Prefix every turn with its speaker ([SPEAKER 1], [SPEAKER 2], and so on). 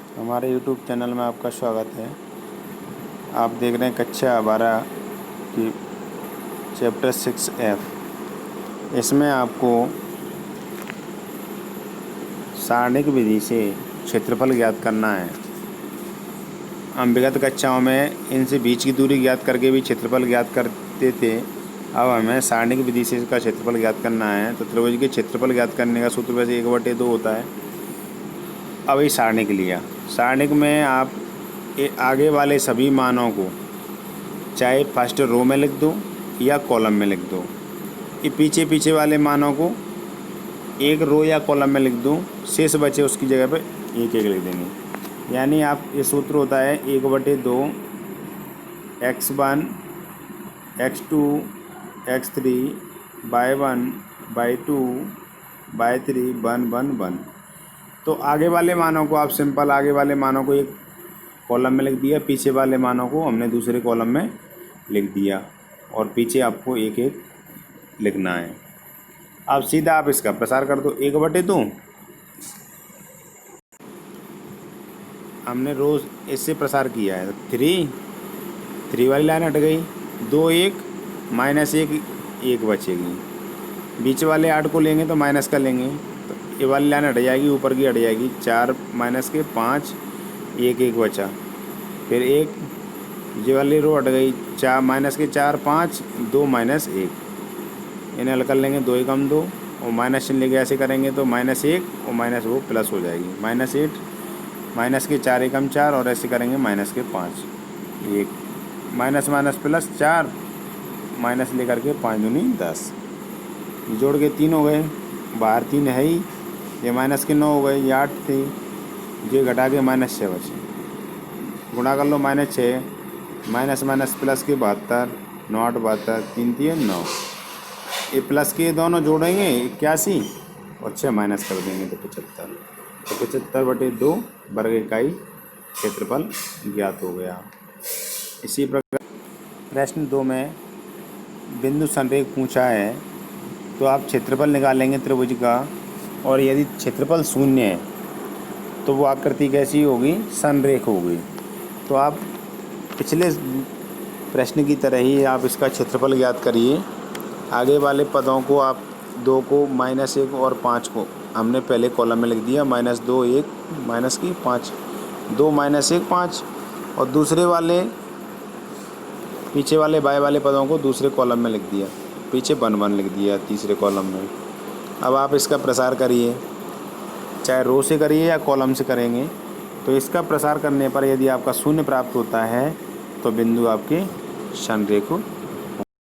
[SPEAKER 1] हमारे YouTube channel में आपका स्वागत है। आप देख रहे हैं कक्षा 12 की चैप्टर 6F। इसमें आपको सारणिक विधि से क्षेत्रफल ज्ञात करना है। हम विगत कक्षाओं में इनसे बीच की दूरी ज्ञात करके भी क्षेत्रफल ज्ञात करते थे। अब हमें सारणिक विधि से इसका क्षेत्रफल ज्ञात करना है। तो त्रिभुज के क्षेत्रफल ज्ञात करने का सूत्र वैसे 1/2 होता है। अब ये सारणिक लिया। सारणिक में आप आगे वाले सभी मानों को चाहे फर्स्ट रो में लिख दो या कॉलम में लिख दो। ये पीछे पीछे वाले मानों को एक रो या कॉलम में लिख दो, शेष बचे उसकी जगह पे एक एक लिख देंगे। यानी आप ये सूत्र होता है 1/2 x1 x2 x3 y1 y2 y3 1 1 1। तो आगे वाले मानों को आप सिंपल आगे वाले मानों को एक कॉलम में लिख दिया, पीछे वाले मानों को हमने दूसरे कॉलम में लिख दिया और पीछे आपको एक एक लिखना है। अब सीधा आप इसका प्रसार कर दो 1/2। हमने रोज इससे प्रसार किया है। 3 वाली लाइन हट गई, 2 1 -1 1 बचेगी। बीच वाले 8 को लेंगे तो माइनस का लेंगे तो ये वाली लाइन हट जाएगी, ऊपर की हट जाएगी। 4 माइनस के 5 1 1 बचा। फिर एक ये वाली रो हट गई, 4 माइनस के 4 5 2 -1। इन्हें हल कर लेंगे, 2 एकम 2 और माइनस चिन्ह लेके ऐसे करेंगे तो -1 और माइनस वो प्लस हो जाएगी। -8 माइनस के 4 एकम 4 और ऐसे करेंगे माइनस के 5 1 माइनस माइनस प्लस 4 माइनस लेकर के 5 दूनी 10। जोड़ के 3 हो गए, बाहर 3 है ही। ये माइनस के 9 हो गए, ये 8 थे, ये घटा के -6 बचे। गुणा कर लो -6 माइनस माइनस प्लस के 72 9 8 72 3 3 9। ये प्लस के दोनों जोड़ेंगे 81 और 6 माइनस कर देंगे तो 75। तो 75/2 वर्ग इकाई क्षेत्रफल ज्ञात हो गया। इसी प्रकार प्रश्न 2 में बिंदु संरेख पूछा है तो आप क्षेत्रफल निकालेंगे त्रिभुज का, और यदि क्षेत्रफल शून्य है तो वो आकृति कैसी होगी, संरेख होगी। तो आप पिछले प्रश्न की तरह ही आप इसका क्षेत्रफल ज्ञात करिए। आगे वाले पदों को आप 2 को -1 और 5 को हमने पहले कॉलम में लिख दिया, -2 1 माइनस की 5 2 -1 5, और दूसरे वाले पीछे वाले बाएं वाले पदों को दूसरे कॉलम में लिख दिया, पीछे 1 1 लिख दिया तीसरे कॉलम में। अब आप इसका प्रसार करिए, चाहे रो से करिए या कॉलम से करेंगे। तो इसका प्रसार करने पर यदि आपका शून्य प्राप्त होता है तो बिंदु आपके संरेख